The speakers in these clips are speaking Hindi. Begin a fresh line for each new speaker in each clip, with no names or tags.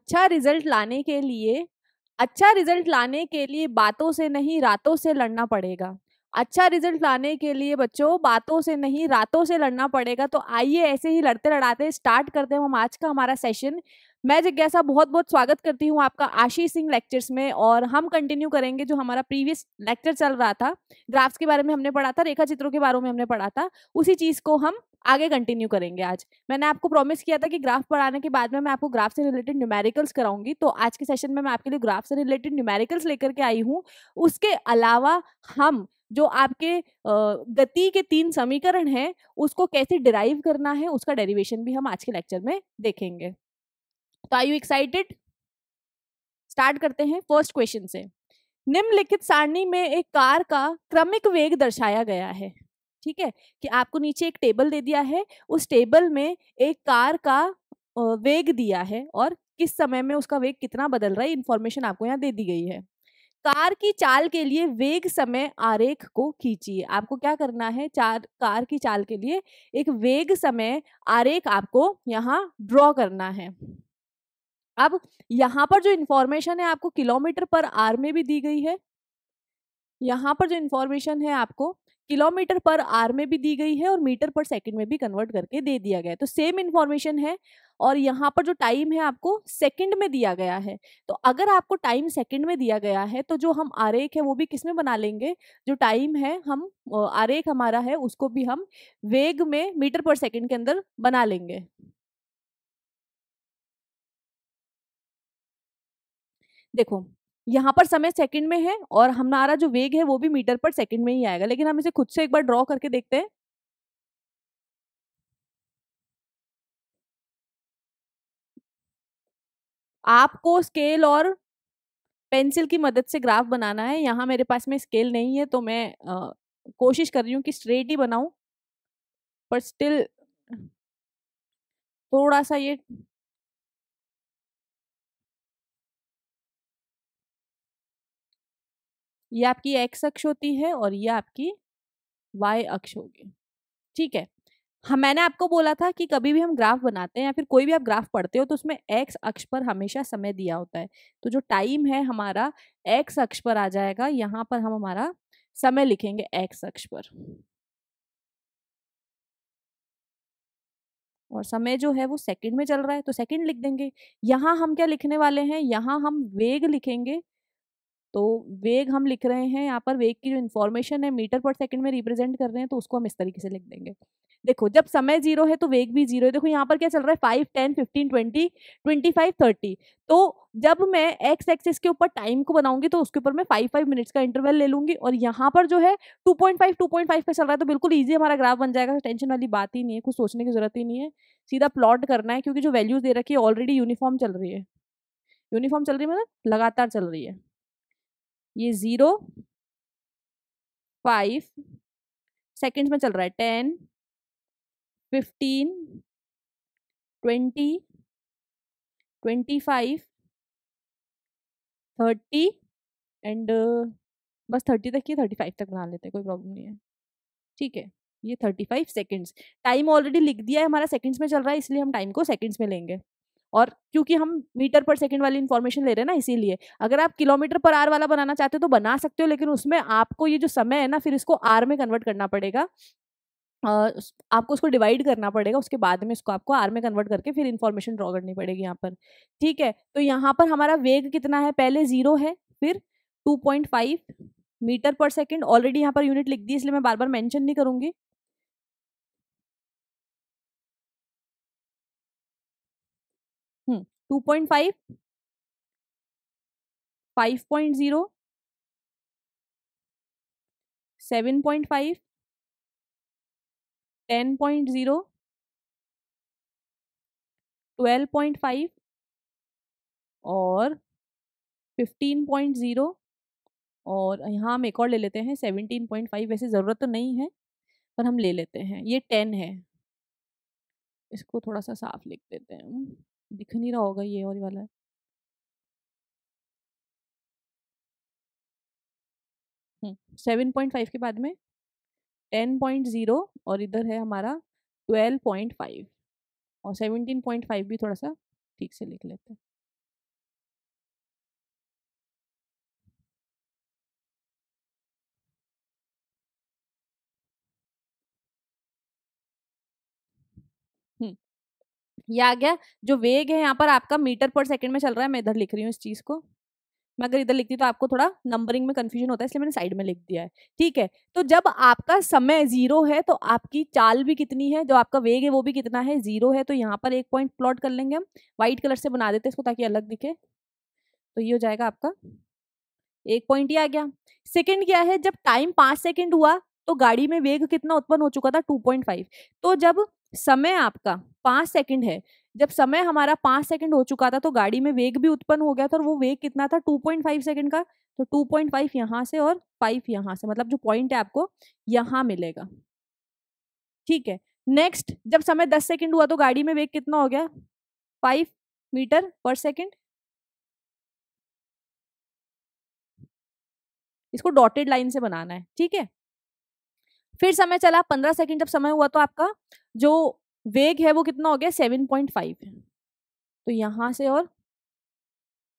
अच्छा रिजल्ट लाने के लिए, अच्छा रिजल्ट लाने के लिए बातों से नहीं रातों से लड़ना पड़ेगा। अच्छा रिजल्ट लाने के लिए बच्चों बातों से नहीं रातों से लड़ना पड़ेगा। तो आइए ऐसे ही लड़ते लड़ाते स्टार्ट करते हैं हम आज का हमारा सेशन। मैं जिज्ञासा बहुत बहुत स्वागत करती हूँ आपका आशीष सिंह लेक्चर्स में, और हम कंटिन्यू करेंगे जो हमारा प्रीवियस लेक्चर चल रहा था। ग्राफ्स के बारे में हमने पढ़ा था, रेखा चित्रों के बारे में हमने पढ़ा था, उसी चीज को हम आगे कंटिन्यू करेंगे। आज मैंने आपको प्रॉमिस किया था कि ग्राफ पढ़ाने के बाद में मैं आपको ग्राफ से रिलेटेड न्यूमेरिकल्स कराऊंगी, तो आज के सेशन में मैं आपके लिए ग्राफ से रिलेटेड न्यूमेरिकल्स लेकर के आई हूँ। उसके अलावा हम जो आपके गति के 3 समीकरण हैं उसको कैसे डिराइव करना है उसका डेरिवेशन भी हम आज के लेक्चर में देखेंगे। तो आर यू एक्साइटेड? स्टार्ट करते हैं फर्स्ट क्वेश्चन से। निम्नलिखित सारणी में एक कार का क्रमिक वेग दर्शाया गया है। ठीक है, कि आपको नीचे एक टेबल दे दिया है, उस टेबल में एक कार का वेग दिया है और किस समय में उसका वेग कितना बदल रहा है, इंफॉर्मेशन आपको यहाँ दे दी गई है। कार की चाल के लिए वेग समय आरेख को खींचिए। आपको क्या करना है, कार की चाल के लिए एक वेग समय आरेख आपको यहाँ ड्रॉ करना है। अब यहाँ पर जो इंफॉर्मेशन है आपको किलोमीटर पर आर में भी दी गई है, यहाँ पर जो इंफॉर्मेशन है आपको किलोमीटर पर आर में भी दी गई है और मीटर पर सेकंड में भी कन्वर्ट करके दे दिया गया है। तो सेम इंफॉर्मेशन है और यहाँ पर जो टाइम है आपको सेकंड में दिया गया है। तो अगर आपको टाइम सेकंड में दिया गया है तो जो हम आरेख है वो भी किस में बना लेंगे, जो टाइम है हम आरेख हमारा है उसको भी हम वेग में मीटर पर सेकंड के अंदर बना लेंगे। देखो यहाँ पर समय सेकंड में है और हमारा जो वेग है वो भी मीटर पर सेकंड में ही आएगा, लेकिन हम इसे खुद से एक बार ड्रॉ करके देखते हैं। आपको स्केल और पेंसिल की मदद से ग्राफ बनाना है। यहाँ मेरे पास में स्केल नहीं है तो मैं कोशिश कर रही हूँ कि स्ट्रेट ही बनाऊं, पर स्टिल थोड़ा सा ये आपकी एक्स अक्ष होती है और ये आपकी वाई अक्ष होगी। ठीक है, हम मैंने आपको बोला था कि कभी भी हम ग्राफ बनाते हैं या फिर कोई भी आप ग्राफ पढ़ते हो तो उसमें एक्स अक्ष पर हमेशा समय दिया होता है। तो जो टाइम है हमारा एक्स अक्ष पर आ जाएगा, यहाँ पर हम हमारा समय लिखेंगे एक्स अक्ष पर, और समय जो है वो सेकंड में चल रहा है तो सेकंड लिख देंगे। यहाँ हम क्या लिखने वाले हैं, यहाँ हम वेग लिखेंगे। तो वेग हम लिख रहे हैं, यहाँ पर वेग की जो इन्फॉर्मेशन है मीटर पर सेकंड में रिप्रेजेंट कर रहे हैं तो उसको हम इस तरीके से लिख देंगे। देखो जब समय 0 है तो वेग भी 0 है। देखो यहाँ पर क्या चल रहा है 5, 10, 15, 20, 25, 30। तो जब मैं एक्स एक्सिस के ऊपर टाइम को बनाऊंगी तो उसके ऊपर मैं 5 मिनट्स का इंटरवल ले लूंगी, और यहाँ पर जो है 2.5 पे चल रहा है तो बिल्कुल ईजी हमारा ग्राफ बन जाएगा। टेंशन वाली बात ही नहीं है, कुछ सोचने की जरूरत ही नहीं है, सीधा प्लॉट करना है, क्योंकि जो वैल्यूज दे रखी है ऑलरेडी यूनिफॉर्म चल रही है। यूनिफॉर्म चल रही है मतलब लगातार चल रही है। ये 0, 5 सेकेंड्स में चल रहा है, 10, 15, 20, 25, 30 एंड बस 30 तक ही, 35 तक बना लेते हैं, कोई प्रॉब्लम नहीं है। ठीक है, ये 35 सेकेंड्स। टाइम ऑलरेडी लिख दिया है हमारा सेकेंड्स में चल रहा है, इसलिए हम टाइम को सेकेंड्स में लेंगे, और क्योंकि हम मीटर पर सेकंड वाली इन्फॉर्मेशन ले रहे हैं ना, इसीलिए। अगर आप किलोमीटर पर आर वाला बनाना चाहते हो तो बना सकते हो, लेकिन उसमें आपको ये जो समय है ना फिर इसको आर में कन्वर्ट करना पड़ेगा। आपको उसको डिवाइड करना पड़ेगा, उसके बाद में इसको आपको आर में कन्वर्ट करके फिर इन्फॉर्मेशन ड्रॉ करनी पड़ेगी यहाँ पर। ठीक है, तो यहाँ पर हमारा वेग कितना है, पहले 0 है, फिर 2.5 मीटर पर सेकेंड। ऑलरेडी यहाँ पर यूनिट लिख दी इसलिए मैं बार बार मेंशन नहीं करूंगी। 2.5, 5.0, 7.5, 10.0, 12.5 और 15.0, और यहाँ हम एक और ले लेते हैं 17.5। वैसे ज़रूरत तो नहीं है पर हम ले लेते हैं, ये 10 है। इसको थोड़ा सा साफ लिख देते हैं, दिख नहीं रहा होगा, ये और वाला है। 7.5 के बाद में 10.0 और इधर है हमारा 12.5, और 17.5 भी थोड़ा सा ठीक से लिख लेते हैं। ये आ गया। जो वेग है यहाँ पर आपका मीटर पर सेकंड में चल रहा है, मैं इधर लिख रही हूँ इस चीज को। मैं अगर इधर लिखती तो आपको थोड़ा नंबरिंग में कंफ्यूजन होता है, इसलिए मैंने साइड में लिख दिया है। ठीक है, तो जब आपका समय 0 है तो आपकी चाल भी कितनी है, जो आपका वेग है वो भी कितना है, 0 है। तो यहाँ पर एक पॉइंट प्लॉट कर लेंगे हम, व्हाइट कलर से बना देते हैं इसको ताकि अलग दिखे। तो ये हो जाएगा आपका एक पॉइंट, ही आ गया। सेकंड क्या है, जब टाइम 5 सेकंड हुआ तो गाड़ी में वेग कितना उत्पन्न हो चुका था, 2.5। तो जब समय आपका 5 सेकंड है, जब समय हमारा 5 सेकंड हो चुका था तो गाड़ी में वेग भी उत्पन्न हो गया था, और वो वेग कितना था, 2.5 सेकंड का। तो 2.5 यहाँ से और 5 यहाँ से, मतलब जो पॉइंट है आपको यहाँ मिलेगा। ठीक है, नेक्स्ट जब समय 10 सेकंड हुआ तो गाड़ी में वेग कितना हो गया, 5 मीटर पर सेकंड। इसको डॉटेड लाइन से बनाना है। ठीक है, फिर समय चला 15 सेकंड, जब समय हुआ तो आपका जो वेग है वो कितना हो गया, 7.5। तो यहां से और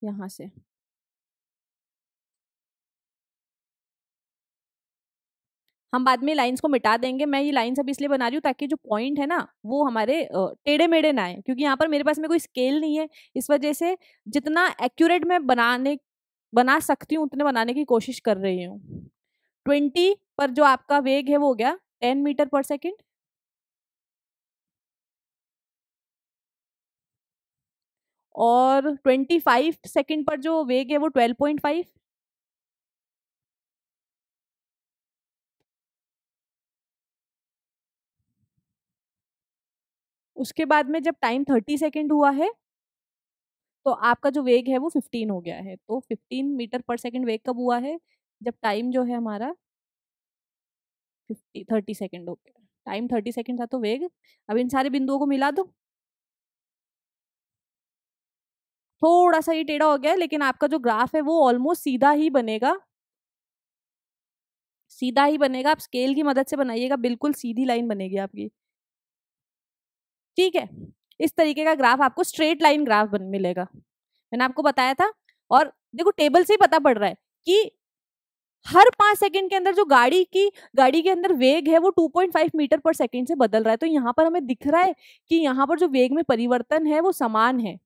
यहां से हम बाद में लाइंस को मिटा देंगे। मैं ये लाइंस अभी इसलिए बना रही हूँ ताकि जो पॉइंट है ना वो हमारे टेढ़े मेढ़े ना आए, क्योंकि यहाँ पर मेरे पास में कोई स्केल नहीं है। इस वजह से जितना एक्यूरेट मैं बना सकती हूँ उतने बनाने की कोशिश कर रही हूँ। 20 पर जो आपका वेग है वो हो गया 10 मीटर पर सेकंड, और 25 सेकंड पर जो वेग है वो 12.5। उसके बाद में जब टाइम 30 सेकंड हुआ है तो आपका जो वेग है वो 15 हो गया है। तो 15 मीटर पर सेकंड वेग कब हुआ है, जब टाइम जो है हमारा 30 सेकंड हो गया। टाइम 30 सेकंड था तो वेग, अब इन सारे बिंदुओं को मिला दो। थोड़ा सा ये टेढ़ा हो गया है, लेकिन आपका जो ग्राफ है वो ऑलमोस्ट सीधा ही बनेगा, सीधा ही बनेगा। आप स्केल की मदद से बनाइएगा, बिल्कुल सीधी लाइन बनेगी आपकी। ठीक है, इस तरीके का ग्राफ आपको स्ट्रेट लाइन ग्राफ मिलेगा, मैंने आपको बताया था। और देखो टेबल से ही पता पड़ रहा है कि हर 5 सेकंड के अंदर जो गाड़ी के अंदर वेग है वो 2.5 मीटर पर सेकंड से बदल रहा है। तो यहाँ पर हमें दिख रहा है कि यहाँ पर जो वेग में परिवर्तन है वो समान है।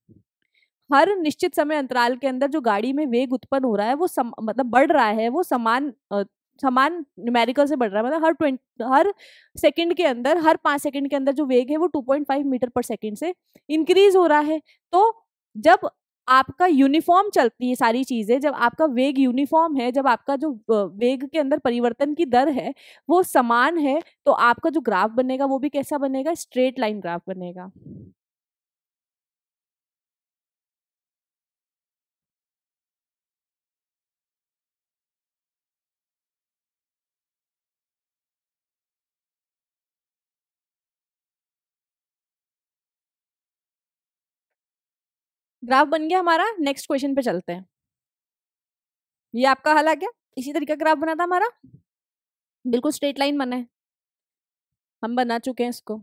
हर निश्चित समय अंतराल के अंदर जो गाड़ी में वेग उत्पन्न हो रहा है वो मतलब बढ़ रहा है, वो समान न्यूमेरिकल से बढ़ रहा है। मतलब हर सेकंड के अंदर, हर 5 सेकंड के अंदर जो वेग है वो 2.5 मीटर पर सेकंड से इंक्रीज हो रहा है। तो जब आपका यूनिफॉर्म चलती है सारी चीजें, जब आपका वेग यूनिफॉर्म है, जब आपका जो वेग के अंदर परिवर्तन की दर है वो समान है, तो आपका जो ग्राफ बनेगा वो भी कैसा बनेगा, स्ट्रेट लाइन ग्राफ बनेगा। ग्राफ बन गया हमारा, नेक्स्ट क्वेश्चन पे चलते हैं। ये आपका हल आ गया, इसी तरीके का ग्राफ बना था हमारा, बिल्कुल स्ट्रेट लाइन बना है, हम बना चुके हैं इसको।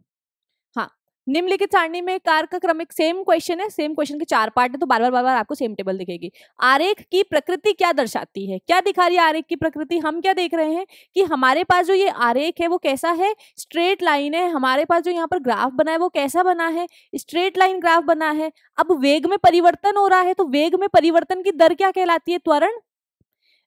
हाँ, निम्नलिखित सारणी में कार का क्रमिक, सेम क्वेश्चन है, सेम क्वेश्चन के 4 पार्ट है, तो बार बार आपको सेम टेबल दिखेगी। आरेख की प्रकृति क्या दर्शाती है, क्या दिखा रही है आरेख की प्रकृति, हम क्या देख रहे हैं कि हमारे पास जो ये आरेख है वो कैसा है, स्ट्रेट लाइन है। हमारे पास जो यहाँ पर ग्राफ बना है वो कैसा बना है, स्ट्रेट लाइन ग्राफ बना है। अब वेग में परिवर्तन हो रहा है, तो वेग में परिवर्तन की दर क्या कहलाती है, त्वरण।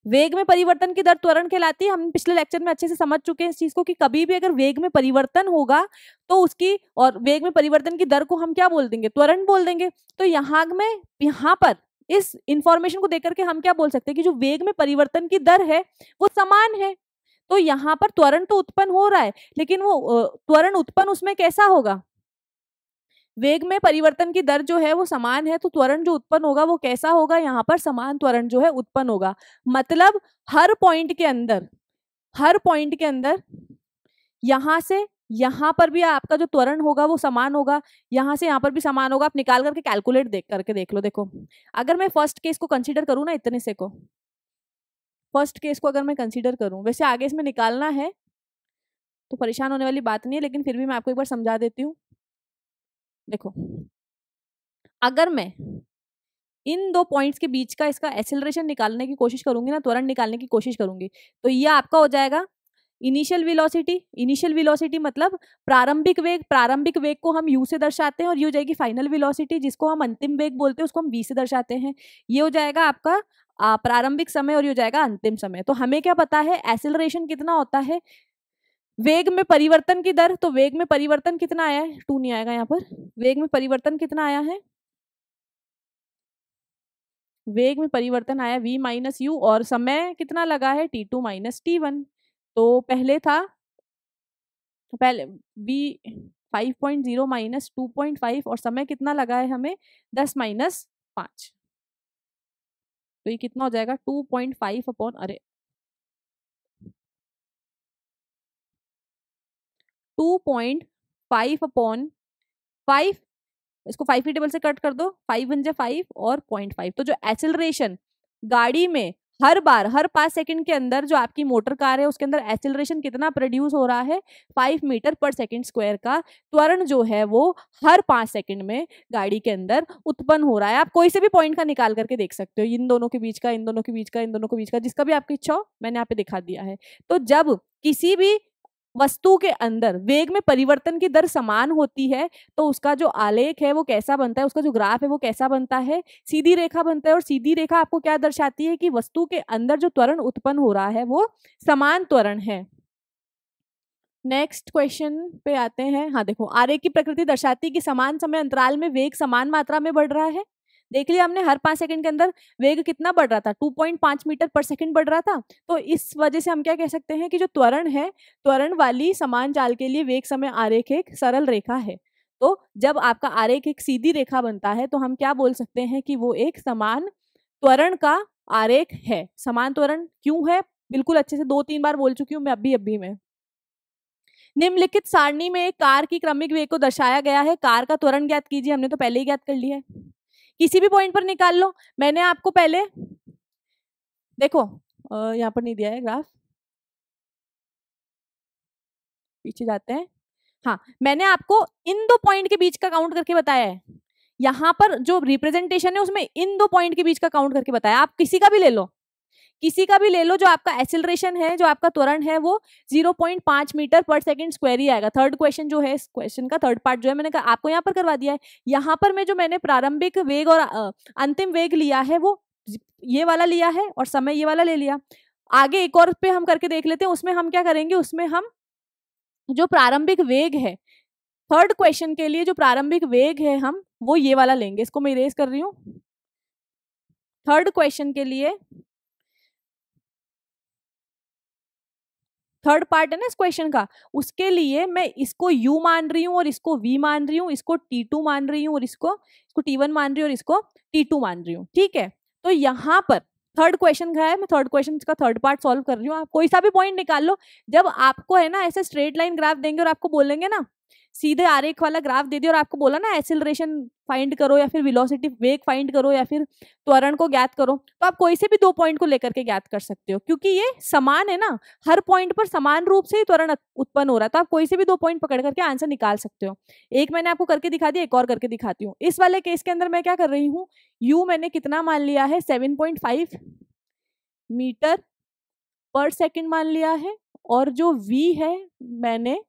वेग में परिवर्तन की दर त्वरण कहलाती है। हम पिछले लेक्चर में अच्छे से समझ चुके हैं इस चीज को कि कभी भी अगर वेग में परिवर्तन होगा तो उसकी, और वेग में परिवर्तन की दर को हम क्या बोल देंगे, त्वरण बोल देंगे। तो यहाँ पर इस इंफॉर्मेशन को देख करके हम क्या बोल सकते हैं कि जो वेग में परिवर्तन की दर है वो समान है। तो यहाँ पर त्वरण तो उत्पन्न हो रहा है, लेकिन वो त्वरण उत्पन्न उसमें कैसा होगा, वेग में परिवर्तन की दर जो है वो समान है, तो त्वरण जो उत्पन्न होगा वो कैसा होगा, यहाँ पर समान त्वरण जो है उत्पन्न होगा। मतलब हर पॉइंट के अंदर, हर पॉइंट के अंदर यहां से यहां पर भी आपका जो त्वरण होगा वो समान होगा, यहां से यहां पर भी समान होगा। आप निकाल करके कैलकुलेट करके देख लो। देखो, अगर मैं फर्स्ट केस को कंसीडर करूं ना, इतने से को फर्स्ट केस को अगर मैं कंसीडर करूं, वैसे आगे इसमें निकालना है तो परेशान होने वाली बात नहीं है, लेकिन फिर भी मैं आपको एक बार समझा देती हूँ। देखो, अगर मैं इन दो पॉइंट्स के बीच का इसका एक्सेलरेशन निकालने की कोशिश करूंगी ना, त्वरण निकालने की कोशिश करूंगी, तो ये आपका हो जाएगा, इनिशियल वेलोसिटी मतलब प्रारंभिक वेग को हम u से दर्शाते हैं, और ये हो जाएगी फाइनल वेलोसिटी जिसको हम अंतिम वेग बोलते हैं, उसको हम v से दर्शाते हैं। ये हो जाएगा आपका प्रारंभिक समय, और ये हो जाएगा अंतिम समय। तो हमें क्या पता है एक्सेलरेशन कितना होता है, वेग में परिवर्तन की दर। तो वेग में परिवर्तन कितना आया है, 2 नहीं आएगा यहाँ पर, वेग में परिवर्तन कितना आया है, वेग में परिवर्तन आया v माइनस यू, और समय कितना लगा है t2 माइनस t1। तो पहले v 5.0 माइनस 2.5, और समय कितना लगा है हमें 10 माइनस 5। तो ये कितना हो जाएगा 2.5 अपॉन 2.5 अपॉन 5, इसको 5 की टेबल से कट कर दो, 5 बन जाए 5 और 0.5। तो जो एक्सेलरेशन गाड़ी में हर 5 सेकंड के अंदर जो आपकी मोटर कार है उसके अंदर एक्सेलरेशन कितना प्रोड्यूस हो रहा है, 5 मीटर पर सेकंड स्क्वायर का त्वरण जो है वो हर 5 सेकंड में गाड़ी के अंदर उत्पन्न हो रहा है। आप कोई से भी पॉइंट का निकाल करके देख सकते हो, इन दोनों के बीच का, इन दोनों के बीच का, इन दोनों के बीच का, जिसका भी आपकी इच्छा हो, मैंने यहाँ पे दिखा दिया है। तो जब किसी भी वस्तु के अंदर वेग में परिवर्तन की दर समान होती है तो उसका जो आलेख है वो कैसा बनता है, उसका जो ग्राफ है वो कैसा बनता है, सीधी रेखा बनता है। और सीधी रेखा आपको क्या दर्शाती है कि वस्तु के अंदर जो त्वरण उत्पन्न हो रहा है वो समान त्वरण है। नेक्स्ट क्वेश्चन पे आते हैं। हाँ देखो, आरेख की प्रकृति दर्शाती है कि समान समय अंतराल में वेग समान मात्रा में बढ़ रहा है। देख लिया हमने, हर 5 सेकंड के अंदर वेग कितना बढ़ रहा था, 2.5 मीटर पर सेकंड बढ़ रहा था। तो इस वजह से हम क्या कह सकते हैं कि जो त्वरण है, त्वरण वाली समान चाल के लिए वेग समय आरेख एक सरल रेखा है। तो जब आपका आरेख एक सीधी रेखा बनता है तो हम क्या बोल सकते हैं कि वो एक समान त्वरण का आरेख है। समान त्वरण क्यों है, बिल्कुल अच्छे से 2-3 बार बोल चुकी हूँ मैं अभी में। निम्नलिखित सारणी में एक कार की क्रमिक वेग को दर्शाया गया है, कार का त्वरण ज्ञात कीजिए। हमने तो पहले ही ज्ञात कर लिया है, किसी भी पॉइंट पर निकाल लो। मैंने आपको पहले देखो यहाँ पर नहीं दिया है ग्राफ, पीछे जाते हैं। हाँ, मैंने आपको इन 2 पॉइंट के बीच का काउंट करके बताया है। यहाँ पर जो रिप्रेजेंटेशन है उसमें इन 2 पॉइंट के बीच का काउंट करके बताया। आप किसी का भी ले लो, किसी का भी ले लो, जो आपका एक्सेलरेशन है, जो आपका त्वरण है वो 0.5 मीटर पर सेकंड स्क्वायर ही आएगा। थर्ड क्वेश्चन जो है, इस क्वेश्चन का थर्ड पार्ट जो है मैंने आपको यहाँ पर करवा दिया है। यहाँ पर मैं जो मैंने प्रारंभिक वेग और अंतिम वेग लिया है वो ये वाला लिया है, और समय ये वाला ले लिया। आगे एक और पे हम करके देख लेते हैं, उसमें हम क्या करेंगे, उसमें हम जो प्रारंभिक वेग है, थर्ड क्वेश्चन के लिए जो प्रारंभिक वेग है हम वो ये वाला लेंगे। इसको मैं इरेज कर रही हूँ। थर्ड क्वेश्चन के लिए थर्ड पार्ट है ना इस क्वेश्चन का, उसके लिए मैं इसको u मान रही हूँ और इसको v मान रही हूँ, इसको t2 मान रही हूँ और इसको t1 मान रही हूँ और इसको t2 मान रही हूँ। ठीक है, तो यहाँ पर थर्ड क्वेश्चन का है, मैं थर्ड क्वेश्चन का थर्ड पार्ट सॉल्व कर रही हूँ। आप कोई सा भी पॉइंट निकाल लो। जब आपको है ना ऐसे स्ट्रेट लाइन ग्राफ देंगे और आपको बोलेंगे ना, सीधे आरेख वाला ग्राफ दे दिया और आपको बोला ना एक्सेलरेशन फाइंड करो या फिर वेलोसिटी वेग फाइंड करो या फिर त्वरण को ज्ञात करो, तो आप कोई से भी 2 पॉइंट को लेकर के ज्ञात कर सकते हो, क्योंकि ये समान है ना, हर पॉइंट पर समान रूप से त्वरण उत्पन्न हो रहा है। तो आप कोई से भी 2 पॉइंट पकड़ करके आंसर निकाल सकते हो। एक मैंने आपको करके दिखा दिया, एक और करके दिखाती हूँ। इस वाले केस के अंदर मैं क्या कर रही हूँ, u मैंने कितना मान लिया है, 7.5 मीटर पर सेकंड मान लिया है, और जो v है मैंने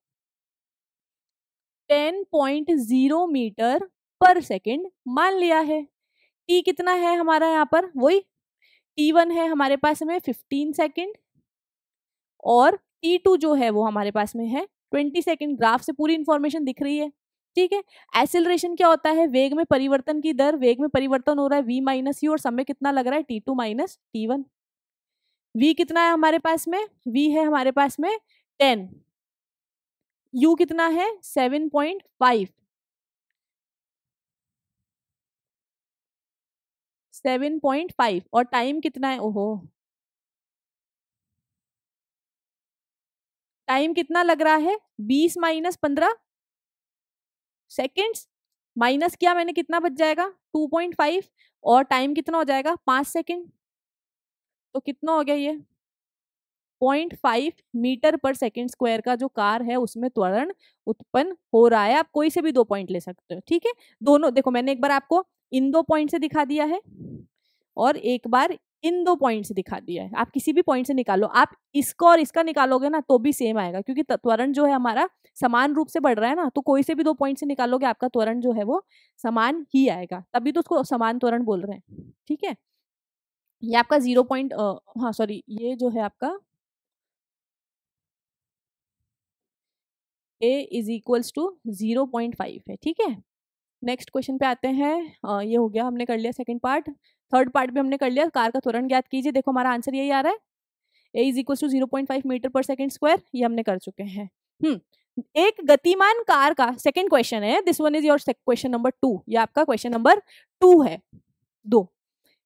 10.0 मीटर पर सेकंड मान लिया है। t कितना है हमारा यहाँ पर, वही t1 है हमारे पास में 15 सेकंड, और t2 जो है वो हमारे पास में है 20 सेकंड। ग्राफ से पूरी इंफॉर्मेशन दिख रही है। ठीक है, एक्सेलरेशन क्या होता है, वेग में परिवर्तन की दर, वेग में परिवर्तन हो रहा है v माइनस यू, और समय कितना लग रहा है t2 माइनस t1। v कितना है हमारे पास में, v है हमारे पास में 10, u कितना है 7.5, 7.5, और टाइम कितना है, ओहो टाइम कितना लग रहा है 20 माइनस 15 सेकेंड्स। माइनस किया मैंने, कितना बच जाएगा 2.5, और टाइम कितना हो जाएगा 5 सेकेंड। तो कितना हो गया ये 0.5 मीटर पर सेकेंड स्क्वायर का जो कार है उसमें त्वरण उत्पन्न हो रहा है। आप कोई से भी 2 पॉइंट ले सकते हो। ठीक है, दोनों देखो, मैंने एक बार आपको इन 2 पॉइंट से दिखा दिया है और एक बार इन दो पॉइंट से दिखा दिया है, आप किसी भी पॉइंट से निकालो, आप इसको और इसका निकालोगे ना तो भी सेम आएगा, क्योंकि त्वरण जो है हमारा समान रूप से बढ़ रहा है ना, तो कोई से भी दो पॉइंट से निकालोगे आपका त्वरण जो है वो समान ही आएगा, तभी तो उसको समान त्वरण बोल रहे हैं। ठीक है, ये आपका 0 पॉइंट, हाँ सॉरी, ये जो है आपका a इज इक्वल्स टू 0.5 है। ठीक है, नेक्स्ट क्वेश्चन पे आते हैं। ये हो गया, हमने कर लिया सेकंड पार्ट। थर्ड पार्ट भी हमने कर लिया, कार का त्वरण ज्ञात कीजिए। देखो हमारा आंसर यही आ रहा है, a is equal to 0.5 metre per second square, ये हमने कर चुके हैं। एक गतिमान कार का, सेकंड क्वेश्चन है, this one is your question number 2, ये आपका क्वेश्चन नंबर 2 है। 2,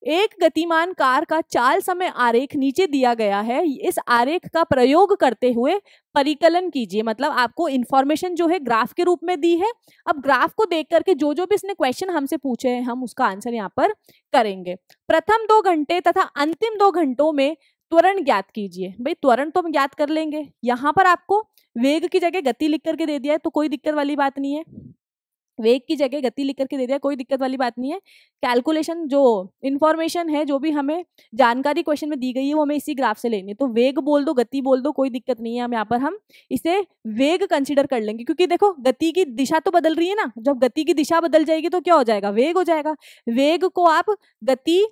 एक गतिमान कार का चाल समय आरेख नीचे दिया गया है, इस आरेख का प्रयोग करते हुए परिकलन कीजिए। मतलब आपको इंफॉर्मेशन जो है ग्राफ के रूप में दी है, अब ग्राफ को देख करके जो जो भी इसने क्वेश्चन हमसे पूछे हैं हम उसका आंसर यहाँ पर करेंगे। प्रथम 2 घंटे तथा अंतिम 2 घंटों में त्वरण ज्ञात कीजिए। भाई त्वरण तो हम ज्ञात कर लेंगे, यहाँ पर आपको वेग की जगह गति लिख करके दे दिया है तो कोई दिक्कत वाली बात नहीं है, वेग की जगह गति लिख करके दे दिया, कोई दिक्कत वाली बात नहीं है। कैलकुलेशन जो इन्फॉर्मेशन है, जो भी हमें जानकारी क्वेश्चन में दी गई है वो हमें इसी ग्राफ से लेनी है, तो वेग बोल दो, गति बोल दो, कोई दिक्कत नहीं है। हम यहाँ पर हम इसे वेग कंसीडर कर लेंगे, क्योंकि देखो गति की दिशा तो बदल रही है ना, जब गति की दिशा बदल जाएगी तो क्या हो जाएगा, वेग हो जाएगा। वेग को आप गति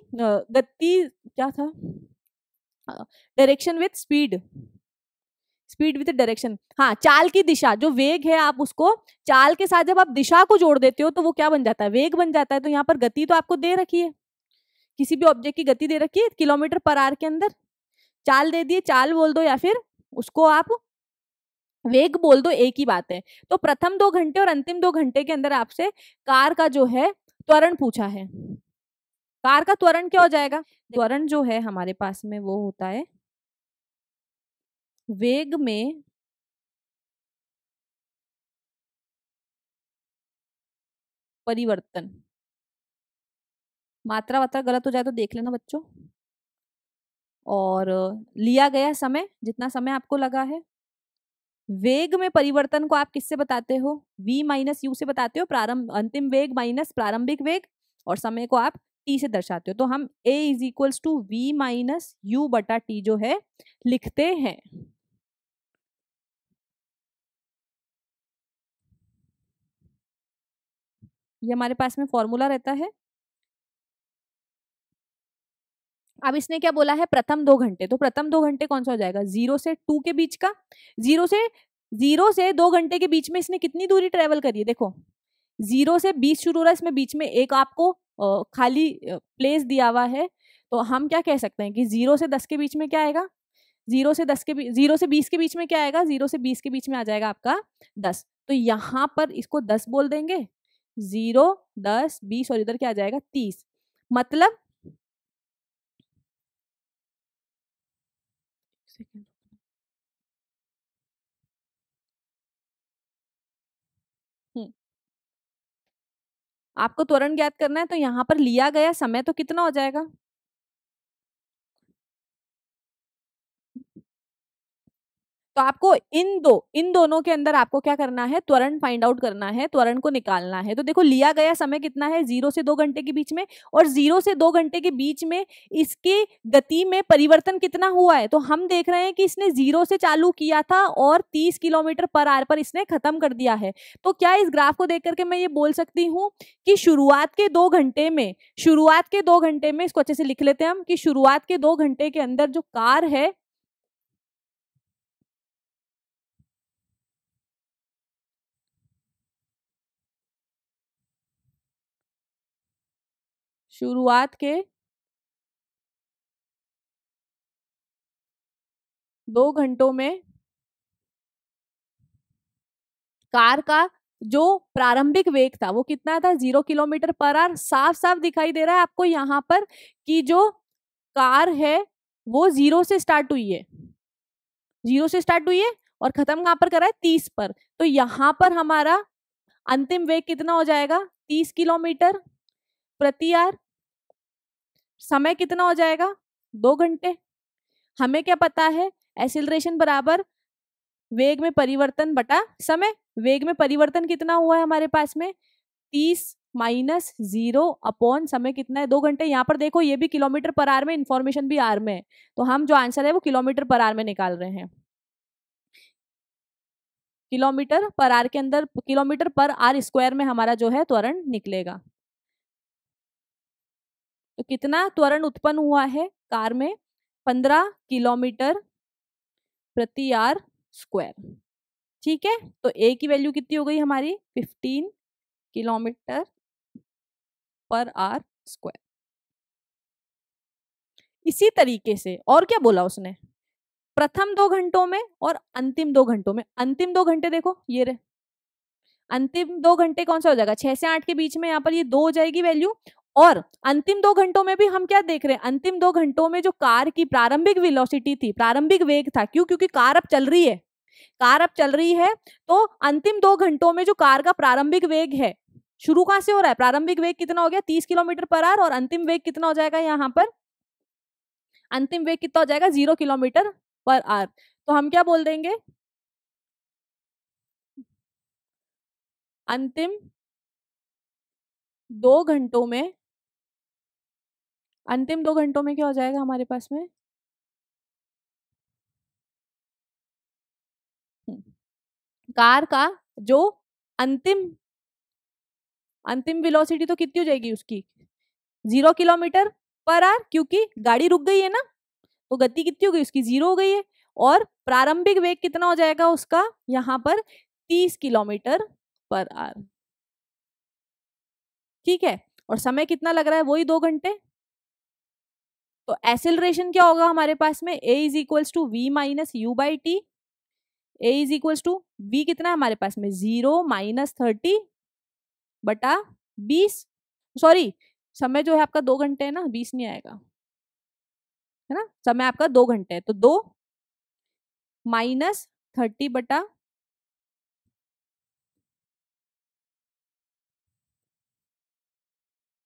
क्या था, direction with speed, speed with direction, हाँ चाल की दिशा, जो वेग है आप उसको चाल के साथ जब आप दिशा को जोड़ देते हो तो वो क्या बन जाता है, वेग बन जाता है। तो यहाँ पर गति तो आपको दे रखी है, किसी भी ऑब्जेक्ट की गति दे रखी है किलोमीटर पर आवर के अंदर, चाल दे दिए, चाल बोल दो या फिर उसको आप वेग बोल दो, एक ही बात है। तो प्रथम 2 घंटे और अंतिम 2 घंटे के अंदर आपसे कार का जो है त्वरण पूछा है। कार का त्वरण क्या हो जाएगा, त्वरण जो है हमारे पास में वो होता है वेग में परिवर्तन। मात्रा वात्रा गलत हो जाए तो देख लेना बच्चों। और लिया गया समय, जितना समय आपको लगा है। वेग में परिवर्तन को आप किससे बताते हो, v माइनस यू से बताते हो, प्रारंभ अंतिम वेग माइनस प्रारंभिक वेग, और समय को आप t से दर्शाते हो। तो हम a is equals to V minus U बटा टी जो है लिखते हैं। ये हमारे पास में फॉर्मूला रहता है। अब इसने क्या बोला है, प्रथम 2 घंटे, तो प्रथम 2 घंटे कौन सा हो जाएगा, 0 से 2 के बीच का। 0 से 2 घंटे के बीच में इसने कितनी दूरी ट्रेवल करी है, देखो 0 से 20 शुरू हो रहा है, इसमें बीच में एक आपको खाली प्लेस दिया हुआ है, तो हम क्या कह सकते हैं कि 0 से 10 के बीच में क्या आएगा, 0 से 20 के बीच में क्या आएगा, 0 से 20 के बीच में आ जाएगा आपका 10। तो यहाँ पर इसको 10 बोल देंगे, 0 10 20 और इधर क्या आ जाएगा 30। मतलब आपको त्वरण ज्ञात करना है, तो यहाँ पर लिया गया समय तो कितना हो जाएगा, तो आपको इन दोनों के अंदर आपको क्या करना है, त्वरण फाइंड आउट करना है, त्वरण को निकालना है। तो देखो लिया गया समय कितना है, 0 से 2 घंटे के बीच में, और 0 से 2 घंटे के बीच में इसकी गति में परिवर्तन कितना हुआ है। तो हम देख रहे हैं कि इसने 0 से चालू किया था और 30 किलोमीटर पर आवर पर इसने खत्म कर दिया है। तो क्या इस ग्राफ को देख करके मैं ये बोल सकती हूँ कि शुरुआत के 2 घंटे में इसको अच्छे से लिख लेते हैं हम, कि शुरुआत के 2 घंटे के अंदर जो कार है, शुरुआत के 2 घंटों में कार का जो प्रारंभिक वेग था वो कितना था, 0 किलोमीटर पर आवर। साफ साफ दिखाई दे रहा है आपको यहाँ पर कि जो कार है वो 0 से स्टार्ट हुई है, 0 से स्टार्ट हुई है और खत्म कहाँ पर करा है, 30 पर। तो यहाँ पर हमारा अंतिम वेग कितना हो जाएगा, 30 किलोमीटर प्रति आवर। समय कितना हो जाएगा, 2 घंटे। हमें क्या पता है, एक्सीलरेशन बराबर वेग में परिवर्तन बटा समय। वेग में परिवर्तन कितना हुआ है हमारे पास में, 30 माइनस 0 अपॉन समय कितना है 2 घंटे। यहाँ पर देखो ये भी किलोमीटर पर आवर में, इंफॉर्मेशन भी आर में है, तो हम जो आंसर है वो किलोमीटर पर आवर में निकाल रहे हैं। किलोमीटर पर आर के अंदर किलोमीटर पर आर स्क्वायर में हमारा जो है त्वरण निकलेगा। तो कितना त्वरण उत्पन्न हुआ है कार में? 15 किलोमीटर प्रति आर स्क्वायर। ठीक है, तो ए की वैल्यू कितनी हो गई हमारी? 15 किलोमीटर पर आर स्क्वायर। इसी तरीके से और क्या बोला उसने? प्रथम 2 घंटों में और अंतिम 2 घंटों में। अंतिम 2 घंटे देखो ये रहे, अंतिम 2 घंटे कौन सा हो जाएगा? 6 से 8 के बीच में, यहाँ पर ये 2 हो जाएगी वैल्यू। और अंतिम 2 घंटों में भी हम क्या देख रहे हैं? अंतिम 2 घंटों में जो कार की प्रारंभिक वेलोसिटी थी, प्रारंभिक वेग था, क्यों? क्योंकि कार अब चल रही है, कार अब चल रही है, तो अंतिम 2 घंटों में जो कार का प्रारंभिक वेग है, शुरू कहां से हो रहा है? प्रारंभिक वेग कितना हो गया? 30 किलोमीटर पर आवर, और अंतिम वेग कितना हो जाएगा यहाँ पर? अंतिम वेग कितना हो जाएगा? 0 किलोमीटर पर आवर। तो हम क्या बोल देंगे? अंतिम 2 घंटों में, अंतिम 2 घंटों में क्या हो जाएगा हमारे पास में? कार का जो अंतिम अंतिम वेलोसिटी तो कितनी हो जाएगी उसकी? 0 किलोमीटर पर आवर, क्योंकि गाड़ी रुक गई है ना, तो गति कितनी हो गई उसकी? 0 हो गई है। और प्रारंभिक वेग कितना हो जाएगा उसका यहाँ पर? 30 किलोमीटर पर आवर। ठीक है, और समय कितना लग रहा है? वही 2 घंटे। तो एक्सेलरेशन क्या होगा हमारे पास में? a is equals to V minus U by T. a is equals to v कितना है हमारे पास में? 0 माइनस 30 बटा 20। सॉरी, समय जो है आपका 2 घंटे है ना, 20 नहीं आएगा, है ना? समय आपका 2 घंटे है, तो 2 माइनस 30 बटा,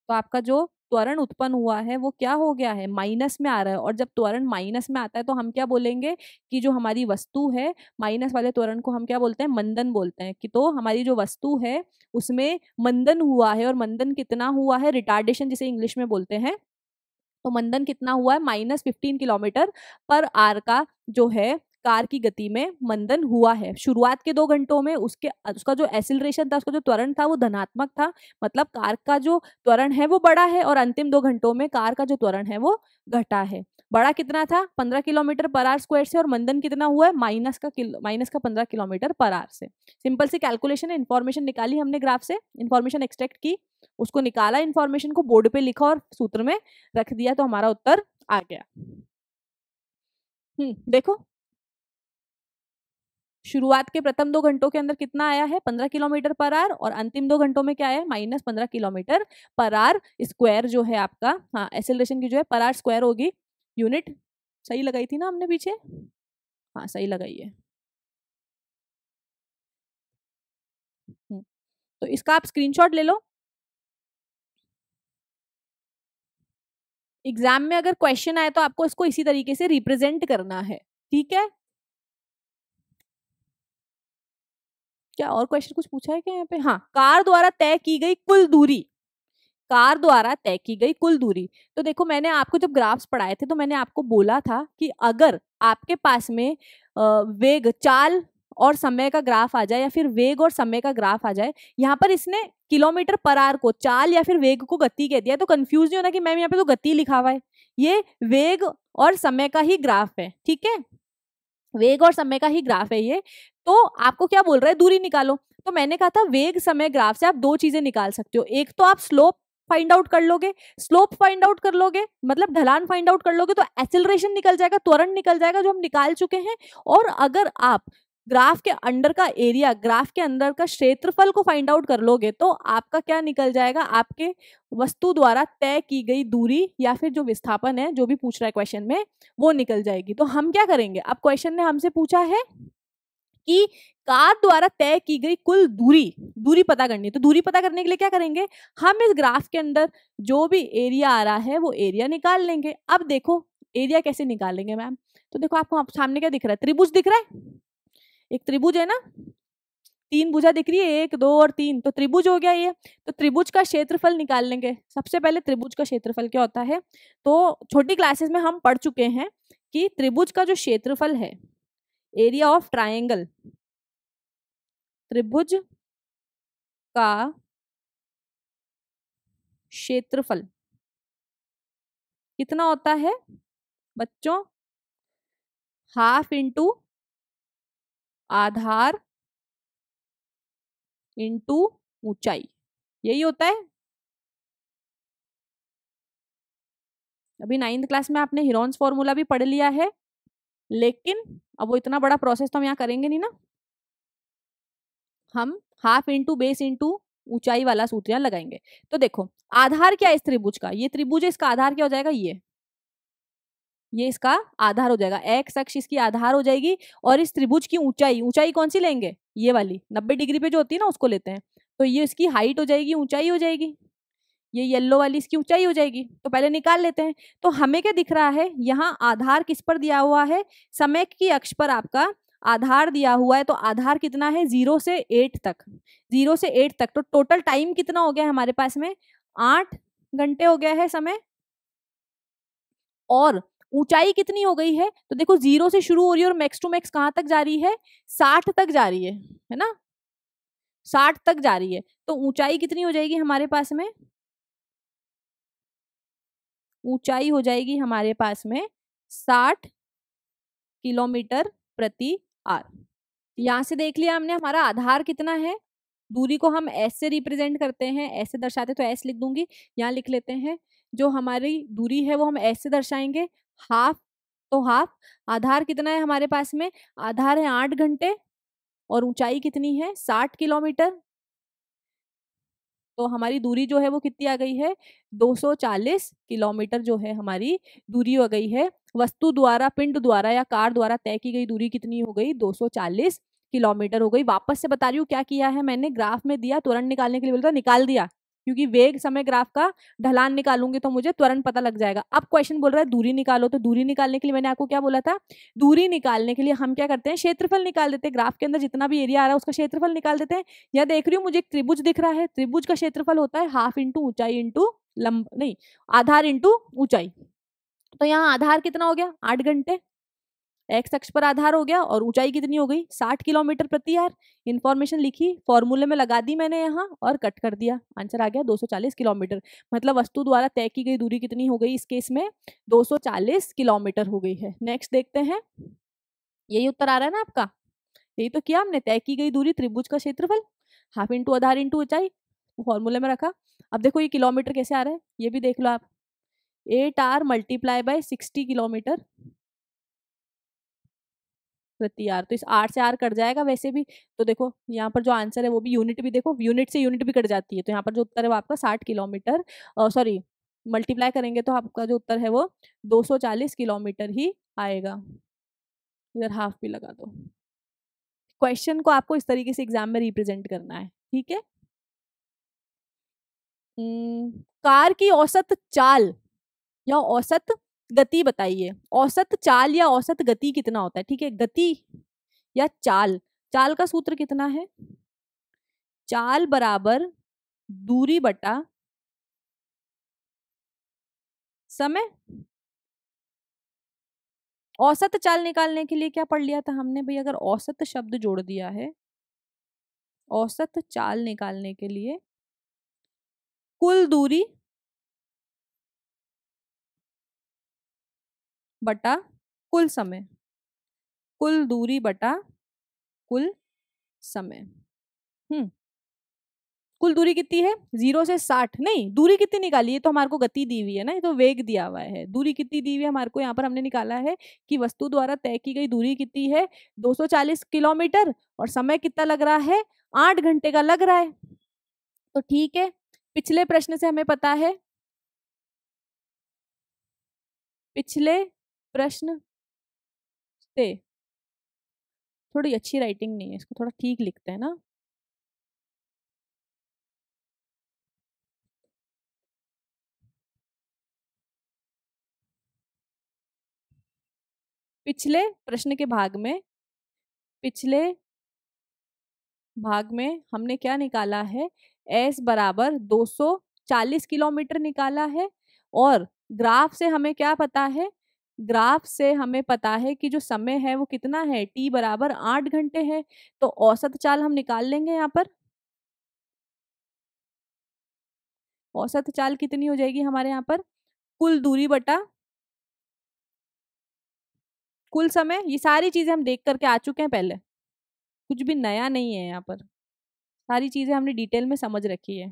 तो आपका जो त्वरण उत्पन्न हुआ है वो क्या हो गया है? माइनस में आ रहा है। और जब त्वरण माइनस में आता है तो हम क्या बोलेंगे कि जो हमारी वस्तु है, माइनस वाले त्वरण को हम क्या बोलते हैं? मंदन बोलते हैं। कि तो हमारी जो वस्तु है उसमें मंदन हुआ है, और मंदन कितना हुआ है? रिटार्डेशन जिसे इंग्लिश में बोलते हैं। तो मंदन कितना हुआ है? -15 किलोमीटर पर आवर का जो है कार की गति में मंदन हुआ है। शुरुआत के 2 घंटों में उसका जो एक्सीलरेशन था, उसका जो त्वरण था वो धनात्मक था, मतलब कार का जो त्वरण है वो बड़ा है, और अंतिम 2 घंटों में कार का जो त्वरण है वो घटा है। बड़ा कितना था? 15 किलोमीटर पर आवर स्क्वायर से, और मंदन कितना हुआ है? माइनस का 15 किलोमीटर पर आवर से। सिंपल सी कैलकुलेशन है, इन्फॉर्मेशन निकाली हमने ग्राफ से, इन्फॉर्मेशन एक्सट्रैक्ट की, उसको निकाला, इन्फॉर्मेशन को बोर्ड पे लिखा और सूत्र में रख दिया, तो हमारा उत्तर आ गया। देखो शुरुआत के प्रथम 2 घंटों के अंदर कितना आया है? 15 किलोमीटर पर आवर, और अंतिम 2 घंटों में क्या है? -15 किलोमीटर पर आवर स्क्वायर जो है आपका। हाँ, एक्सेलरेशन की जो है पर आवर स्क्वायर होगी। यूनिट सही लगाई थी ना हमने पीछे? हाँ, सही लगाई है। तो इसका आप स्क्रीनशॉट ले लो। एग्जाम में अगर क्वेश्चन आए तो आपको इसको इसी तरीके से रिप्रेजेंट करना है। ठीक है, क्या और क्वेश्चन कुछ पूछा है क्या यहाँ पे? हाँ, कार द्वारा तय की गई कुल दूरी, कार द्वारा तय की गई कुल दूरी। तो देखो मैंने आपको जब ग्राफ्स पढ़ाए थे तो मैंने आपको बोला था कि अगर आपके पास में वेग, चाल और समय का ग्राफ आ जाए, या फिर वेग और समय का ग्राफ आ जाए, यहाँ पर इसने किलोमीटर पर आवर को चाल या फिर वेग को गति कह दिया, तो कंफ्यूज नहीं होना कि मैम यहाँ पे तो गति लिखा हुआ है। ये वेग और समय का ही ग्राफ है। ठीक है, वेग और समय का ही ग्राफ है ये। तो आपको क्या बोल रहा है? दूरी निकालो। तो मैंने कहा था वेग समय ग्राफ से आप 2 चीजें निकाल सकते हो। एक तो आप स्लोप फाइंड आउट कर लोगे, स्लोप फाइंड आउट कर लोगे मतलब ढलान फाइंड आउट कर लोगे, तो एक्सेलरेशन निकल जाएगा, त्वरण निकल जाएगा, जो हम निकाल चुके हैं। और अगर आप ग्राफ के अंदर का एरिया, ग्राफ के अंदर का क्षेत्रफल को फाइंड आउट कर लोगे, तो आपका क्या निकल जाएगा? आपके वस्तु द्वारा तय की गई दूरी या फिर जो विस्थापन है, जो भी पूछ रहा है क्वेश्चन में, वो निकल जाएगी। तो हम क्या करेंगे? अब क्वेश्चन ने हमसे पूछा है कि कार द्वारा तय की गई कुल दूरी पता करनी है। तो दूरी पता करने के लिए क्या करेंगे? हम इस ग्राफ के अंदर जो भी एरिया आ रहा है वो एरिया निकाल लेंगे। अब देखो एरिया कैसे निकालेंगे मैम? तो देखो आपको सामने क्या दिख रहा है? त्रिभुज दिख रहा है, एक त्रिभुज है ना, 3 भुजा दिख रही है, 1 2 और 3, तो त्रिभुज हो गया ये। तो त्रिभुज का क्षेत्रफल निकाल लेंगे। सबसे पहले त्रिभुज का क्षेत्रफल क्या होता है, तो छोटी क्लासेस में हम पढ़ चुके हैं कि त्रिभुज का जो क्षेत्रफल है, एरिया ऑफ ट्रायंगल, त्रिभुज का क्षेत्रफल कितना होता है बच्चों, हाफ इंटू आधार इंटू ऊंचाई, यही होता है। अभी 9th क्लास में आपने हीरोन्स फॉर्मूला भी पढ़ लिया है, लेकिन अब वो इतना बड़ा प्रोसेस तो हम यहाँ करेंगे नहीं ना, हम हाफ इंटू बेस इंटू ऊंचाई वाला सूत्र यहाँ लगाएंगे। तो देखो आधार क्या है इस त्रिभुज का, ये त्रिभुज है, इसका आधार क्या हो जाएगा, ये इसका आधार हो जाएगा, एक्स अक्ष इसकी आधार हो जाएगी। और इस त्रिभुज की ऊंचाई, ऊंचाई कौन सी लेंगे, ये वाली 90 डिग्री पे जो होती है ना उसको लेते हैं, तो ये इसकी हाइट हो जाएगी, ऊंचाई हो जाएगी, ये येलो वाली इसकी ऊंचाई हो जाएगी। तो पहले निकाल लेते हैं। तो हमें क्या दिख रहा है, यहाँ आधार किस पर दिया हुआ है, समय की अक्ष पर आपका आधार दिया हुआ है। तो आधार कितना है, 0 से 8 तक, 0 से 8 तक। तो टोटल टाइम कितना हो गया है हमारे पास में, 8 घंटे हो गया है समय। और ऊंचाई कितनी हो गई है, तो देखो 0 से शुरू हो रही है और मैक्स टू मैक्स कहां तक जा रही है, 60 तक जा रही है ना, 60 तक जा रही है। तो ऊंचाई कितनी हो जाएगी हमारे पास में, ऊंचाई हो जाएगी हमारे पास में 60 किलोमीटर प्रति आर। यहां से देख लिया हमने हमारा आधार कितना है, दूरी को हम एस से रिप्रेजेंट करते हैं, ऐसे दर्शाते, तो एस लिख दूंगी, यहाँ लिख लेते हैं। जो हमारी दूरी है वो हम एस से दर्शाएंगे, हाफ, तो हाफ। आधार कितना है हमारे पास में, आधार है 8 घंटे, और ऊंचाई कितनी है 60 किलोमीटर। तो हमारी दूरी जो है वो कितनी आ गई है, 240 किलोमीटर जो है हमारी दूरी हो गई है। वस्तु द्वारा, पिंड द्वारा या कार द्वारा तय की गई दूरी कितनी हो गई, 240 किलोमीटर हो गई। वापस से बता रही हूँ क्या किया है मैंने, ग्राफ में दिया, त्वरण निकालने के लिए बोलता, निकाल दिया, क्योंकि वेग समय ग्राफ का ढलान निकालूंगी तो मुझे त्वरण पता लग जाएगा। अब क्वेश्चन बोल रहा है दूरी निकालो, तो दूरी निकालने के लिए मैंने आपको क्या बोला था, दूरी निकालने के लिए हम क्या करते हैं, क्षेत्रफल निकाल देते हैं। ग्राफ के अंदर जितना भी एरिया आ रहा है उसका क्षेत्रफल निकाल देते हैं। यह देख रही हूँ मुझे एक त्रिभुज दिख रहा है, त्रिभुज का क्षेत्रफल होता है हाफ इंटू ऊंचाई इंटू लंब, नहीं, आधार इंटू ऊंचाई। तो यहाँ आधार कितना हो गया, 8 घंटे, एक्स अक्ष पर आधार हो गया, और ऊंचाई कितनी हो गई, 60 किलोमीटर प्रति आर। इन्फॉर्मेशन लिखी, फॉर्मूले में लगा दी मैंने यहाँ और कट कर दिया, आंसर आ गया 240 किलोमीटर। मतलब वस्तु द्वारा तय की गई दूरी कितनी हो गई इस केस में, 240 किलोमीटर हो गई है। नेक्स्ट देखते हैं, यही उत्तर आ रहा है ना आपका, यही तो किया हमने, तय की गई दूरी त्रिभुज का क्षेत्रफल, हाफ इंटू आधार इंटू ऊंचाई, फॉर्मूले में रखा। अब देखो ये किलोमीटर कैसे आ रहा है, ये भी देख लो आप, 8r मल्टीप्लाई बाय 60 किलोमीटर प्रति आर। तो इस आर से आर कट जाएगा वैसे भी, तो देखो यहाँ पर जो आंसर है वो भी यूनिट भी देखो, यूनिट से यूनिट भी कट जाती है, तो यहाँ पर जो उत्तर है वो आपका 60 किलोमीटर, सॉरी मल्टीप्लाई करेंगे तो आपका जो उत्तर है वो 240 किलोमीटर ही आएगा। इधर हाफ भी लगा दो। क्वेश्चन को आपको इस तरीके से एग्जाम में रिप्रेजेंट करना है, ठीक है। कार की औसत चाल या औसत गति बताइए, औसत चाल या औसत गति कितना होता है, ठीक है, गति या चाल, चाल का सूत्र कितना है, चाल बराबर दूरी बटा समय। औसत चाल निकालने के लिए क्या पढ़ लिया था हमने भाई, अगर औसत शब्द जोड़ दिया है, औसत चाल निकालने के लिए कुल दूरी बटा कुल समय, कुल दूरी बटा कुल समय। कुल दूरी कितनी है, 0 से 60, नहीं दूरी कितनी निकाली है, तो हमारे को गति दी हुई है ना, ये तो वेग दिया हुआ है। दूरी कितनी दी हुई है हमारे को, यहाँ पर हमने निकाला है कि वस्तु द्वारा तय की गई दूरी कितनी है, 240 किलोमीटर, और समय कितना लग रहा है, 8 घंटे का लग रहा है। तो ठीक है, पिछले प्रश्न से हमें पता है, पिछले प्रश्न से, थोड़ी अच्छी राइटिंग नहीं है, इसको थोड़ा ठीक लिखते हैं ना, पिछले प्रश्न के भाग में, पिछले भाग में हमने क्या निकाला है, s बराबर 240 किलोमीटर निकाला है। और ग्राफ से हमें क्या पता है, ग्राफ से हमें पता है कि जो समय है वो कितना है, t बराबर 8 घंटे है। तो औसत चाल हम निकाल लेंगे यहाँ पर। औसत चाल कितनी हो जाएगी हमारे यहाँ पर, कुल दूरी बटा कुल समय। ये सारी चीजें हम देख करके आ चुके हैं पहले, कुछ भी नया नहीं है यहाँ पर, सारी चीजें हमने डिटेल में समझ रखी है।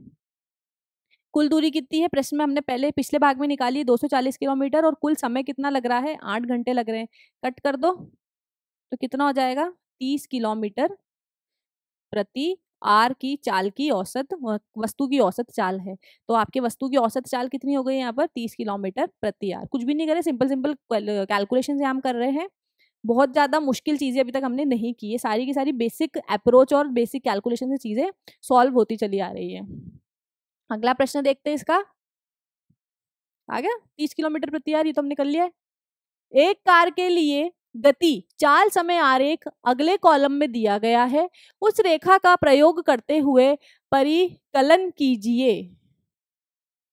कुल दूरी कितनी है प्रश्न में हमने पहले पिछले भाग में निकाली, 240 किलोमीटर, और कुल समय कितना लग रहा है, 8 घंटे लग रहे हैं। कट कर दो तो कितना हो जाएगा, 30 किलोमीटर प्रति आर की चाल की औसत, वस्तु की औसत चाल है। तो आपके वस्तु की औसत चाल कितनी हो गई यहाँ पर, 30 किलोमीटर प्रति आर। कुछ भी नहीं करे, सिंपल सिंपल कैलकुलेशन हम कर रहे हैं। बहुत ज्यादा मुश्किल चीजें अभी तक हमने नहीं की है, सारी की सारी बेसिक अप्रोच और बेसिक कैलकुलेशन से चीजें सॉल्व होती चली आ रही है। अगला प्रश्न देखते हैं इसका। आ गया, 30 किलोमीटर प्रति आवर, ये तो हमने कर लिया है। एक कार के लिए गति चाल समय आरेख अगले कॉलम में दिया गया है, उस रेखा का प्रयोग करते हुए परिकलन कीजिए।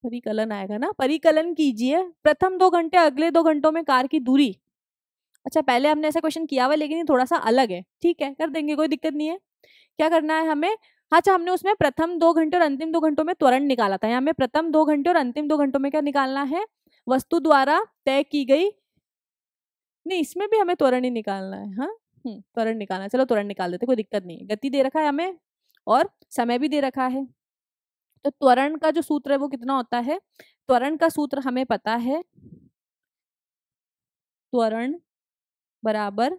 परिकलन आएगा ना, परिकलन कीजिए प्रथम 2 घंटे अगले 2 घंटों में कार की दूरी। अच्छा, पहले हमने ऐसा क्वेश्चन किया हुआ लेकिन ये थोड़ा सा अलग है, ठीक है कर देंगे, कोई दिक्कत नहीं है। क्या करना है हमें, अच्छा हमने उसमें प्रथम 2 घंटे और अंतिम 2 घंटों में त्वरण निकाला था, यहाँ हमें प्रथम 2 घंटे और अंतिम 2 घंटों में क्या निकालना है, वस्तु द्वारा तय की गई, नहीं इसमें भी हमें त्वरण ही निकालना है। हाँ, त्वरण निकालना है, चलो त्वरण निकाल देते, कोई दिक्कत नहीं है। गति दे रखा है हमें और समय भी दे रखा है, तो त्वरण का जो सूत्र है वो कितना होता है, त्वरण का सूत्र हमें पता है, त्वरण बराबर,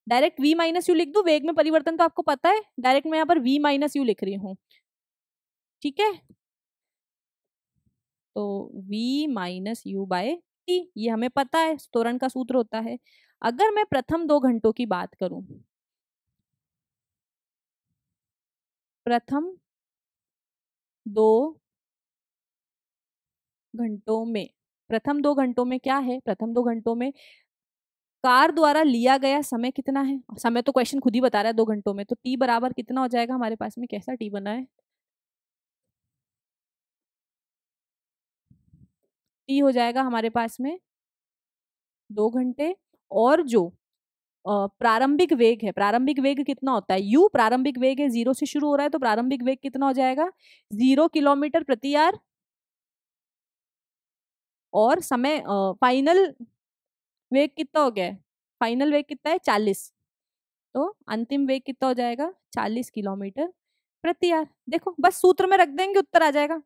डायरेक्ट v माइनस यू लिख दू, वेग में परिवर्तन तो आपको पता है, डायरेक्ट मैं यहाँ पर v माइनस यू लिख रही हूँ, ठीक है। तो v minus U by T, ये हमें पता है त्वरण का सूत्र होता है। अगर मैं प्रथम 2 घंटों की बात करूं, प्रथम 2 घंटों में, प्रथम 2 घंटों में क्या है, प्रथम 2 घंटों में कार द्वारा लिया गया समय कितना है, समय तो क्वेश्चन खुद ही बता रहा है 2 घंटों में, तो टी बराबर कितना हो जाएगा हमारे पास में, कैसा टी बना है, टी हो जाएगा हमारे पास में 2 घंटे। और जो प्रारंभिक वेग है, प्रारंभिक वेग कितना होता है, यू प्रारंभिक वेग है, 0 से शुरू हो रहा है, तो प्रारंभिक वेग कितना हो जाएगा, 0 किलोमीटर प्रति आवर। और समय फाइनल वेग कितना हो गया है, फाइनल वेग कितना है 40, तो अंतिम वेग कितना हो जाएगा 40 किलोमीटर प्रति आवर। देखो बस सूत्र में रख देंगे, उत्तर आ जाएगा।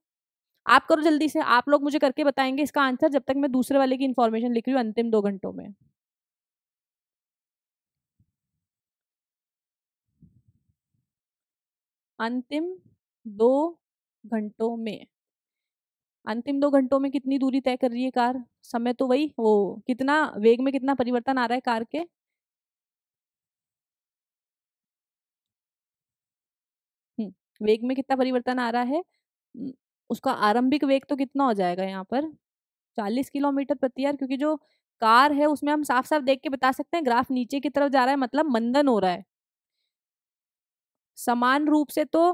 आप करो जल्दी से, आप लोग मुझे करके बताएंगे इसका आंसर, जब तक मैं दूसरे वाले की इंफॉर्मेशन लिख रही हूँ अंतिम 2 घंटों में। अंतिम 2 घंटों में, अंतिम 2 घंटों में कितनी दूरी तय कर रही है कार, समय तो वही, वो कितना वेग में कितना परिवर्तन आ रहा है कार के, वेग में कितना परिवर्तन आ रहा है, उसका आरंभिक वेग तो कितना हो जाएगा यहाँ पर 40 किलोमीटर प्रति आवर, क्योंकि जो कार है उसमें हम साफ साफ देख के बता सकते हैं ग्राफ नीचे की तरफ जा रहा है, मतलब मंदन हो रहा है। समान रूप से तो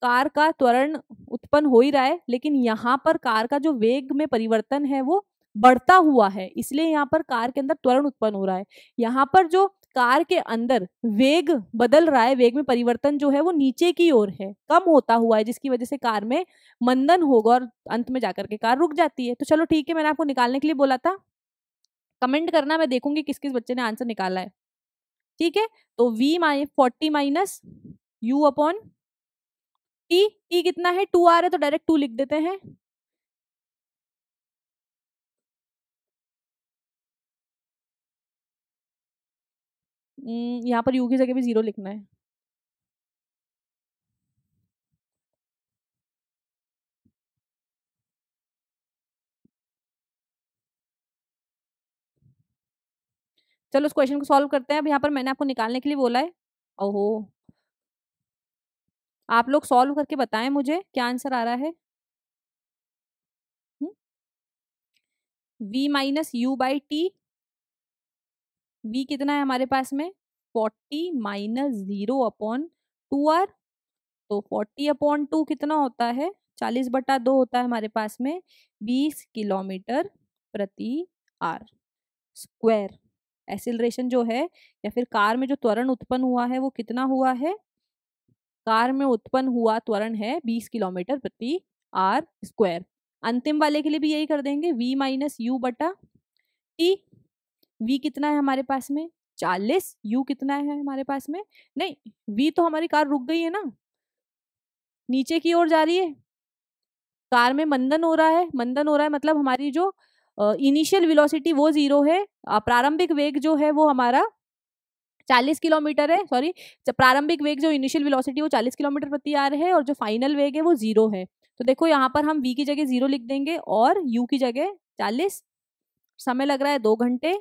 कार का त्वरण उत्पन्न हो ही रहा है, लेकिन यहाँ पर कार का जो वेग में परिवर्तन है वो बढ़ता हुआ है, इसलिए यहाँ पर कार के अंदर त्वरण उत्पन्न हो रहा है। यहाँ पर जो कार के अंदर वेग बदल रहा है, वेग में परिवर्तन जो है वो नीचे की ओर है, कम होता हुआ है, जिसकी वजह से कार में मंदन होगा और अंत में जाकर के कार रुक जाती है। तो चलो ठीक है, मैंने आपको निकालने के लिए बोला था, कमेंट करना, मैं देखूंगी किस किस बच्चे ने आंसर निकाला है, ठीक है। तो v 40 minus you upon T, T कितना है 2 आ रहा है, तो डायरेक्ट 2 लिख देते हैं। यहाँ पर यू की जगह भी 0 लिखना है। चलो उस क्वेश्चन को सॉल्व करते हैं। अब यहाँ पर मैंने आपको निकालने के लिए बोला है, ओहो, आप लोग सॉल्व करके बताएं मुझे क्या आंसर आ रहा है। v minus U by T, v कितना है हमारे पास में 40 माइनस 0/2r। तो 40/2 कितना होता है, 40/2 होता है हमारे पास में 20 किलोमीटर प्रति आर स्क्वायर। एक्सीलरेशन जो है या फिर कार में जो त्वरण उत्पन्न हुआ है वो कितना हुआ है, कार में उत्पन्न हुआ त्वरण है 20 किलोमीटर प्रति आर स्क्वायर। अंतिम वाले के लिए भी यही कर देंगे, v माइनस यू बटा टी। v कितना है हमारे पास में 40, u कितना है हमारे पास में, नहीं v तो हमारी कार रुक गई है ना, नीचे की ओर जा रही है, कार में मंदन हो रहा है, मंदन हो रहा है मतलब हमारी जो इनिशियल वेलोसिटी वो 0 है, प्रारंभिक वेग जो है वो हमारा 40 किलोमीटर है, सॉरी प्रारंभिक वेग जो इनिशियल वेलोसिटी वो 40 किलोमीटर प्रति आवर है, और जो फाइनल वेग है वो 0 है। तो देखो यहाँ पर हम v की जगह 0 लिख देंगे और u की जगह 40। समय लग रहा है 2 घंटे,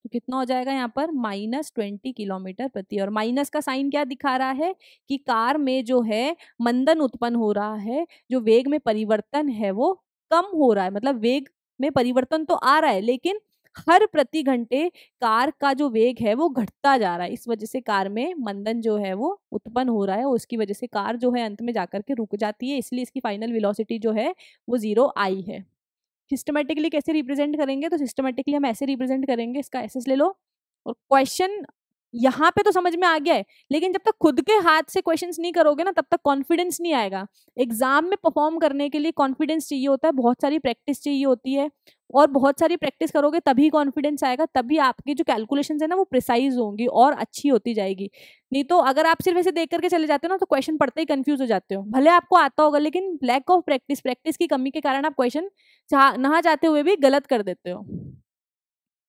तो कितना हो जाएगा यहाँ पर -20 किलोमीटर प्रति। और माइनस का साइन क्या दिखा रहा है कि कार में जो है मंदन उत्पन्न हो रहा है, जो वेग में परिवर्तन है वो कम हो रहा है, मतलब वेग में परिवर्तन तो आ रहा है लेकिन हर प्रति घंटे कार का जो वेग है वो घटता जा रहा है, इस वजह से कार में मंदन जो है वो उत्पन्न हो रहा है, और उसकी वजह से कार जो है अंत में जाकर के रुक जाती है, इसलिए इसकी फाइनल वेलोसिटी जो है वो 0 आई है। सिस्टमेटिकली कैसे रिप्रेजेंट करेंगे, तो सिस्टमेटिकली हम ऐसे रिप्रेजेंट करेंगे, इसका एसेस ले लो। और क्वेश्चन यहाँ पे तो समझ में आ गया है, लेकिन जब तक खुद के हाथ से क्वेश्चंस नहीं करोगे ना तब तक कॉन्फिडेंस नहीं आएगा। एग्जाम में परफॉर्म करने के लिए कॉन्फिडेंस चाहिए होता है, बहुत सारी प्रैक्टिस चाहिए होती है, और बहुत सारी प्रैक्टिस करोगे तभी कॉन्फिडेंस आएगा, तभी आपकी जो कैलकुलेशंस है ना वो प्रिसाइज होंगी और अच्छी होती जाएगी। नहीं तो अगर आप सिर्फ ऐसे देख करके चले जाते हो ना तो क्वेश्चन पढ़ते ही कंफ्यूज हो जाते हो, भले आपको आता होगा लेकिन लैक ऑफ प्रैक्टिस, प्रैक्टिस की कमी के कारण आप क्वेश्चन ना चाहते हुए भी गलत कर देते हो।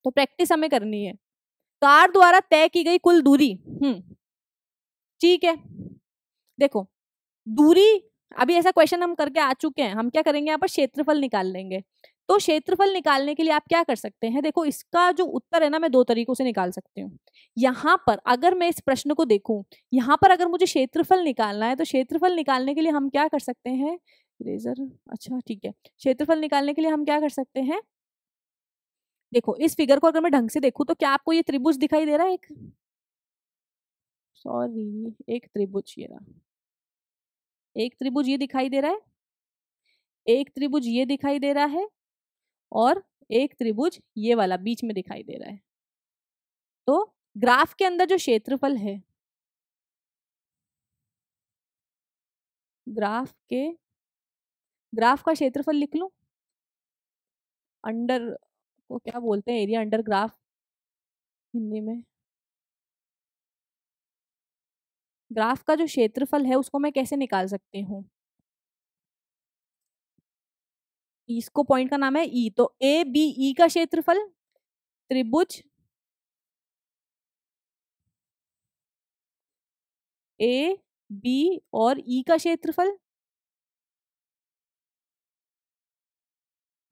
तो प्रैक्टिस हमें करनी है। कार द्वारा तय की गई कुल दूरी, ठीक है, देखो दूरी, अभी ऐसा क्वेश्चन हम करके आ चुके हैं, हम क्या करेंगे यहाँ पर क्षेत्रफल निकाल लेंगे। तो क्षेत्रफल निकालने के लिए आप क्या कर सकते हैं, देखो इसका जो उत्तर है ना मैं 2 तरीकों से निकाल सकती हूँ। यहाँ पर अगर मैं इस प्रश्न को देखूं, यहाँ पर अगर मुझे क्षेत्रफल निकालना है तो क्षेत्रफल निकालने के लिए हम क्या कर सकते हैं, इरेजर, अच्छा ठीक है, क्षेत्रफल निकालने के लिए हम क्या कर सकते हैं, देखो इस फिगर को अगर मैं ढंग से देखूं तो क्या आपको ये त्रिभुज दिखाई दे रहा है, एक सॉरी एक त्रिभुज, ये रहा एक त्रिभुज, ये दिखाई दे रहा है, एक त्रिभुज ये दिखाई दे रहा है, और एक त्रिभुज ये वाला बीच में दिखाई दे रहा है। तो ग्राफ के अंदर जो क्षेत्रफल है, ग्राफ का क्षेत्रफल लिख लूं, अंडर को क्या बोलते हैं, एरिया अंडर ग्राफ हिंदी में, ग्राफ का जो क्षेत्रफल है उसको मैं कैसे निकाल सकती हूँ, इसको पॉइंट का नाम है ई, तो ए बी ई का क्षेत्रफल, त्रिभुज ए बी और ई का क्षेत्रफल,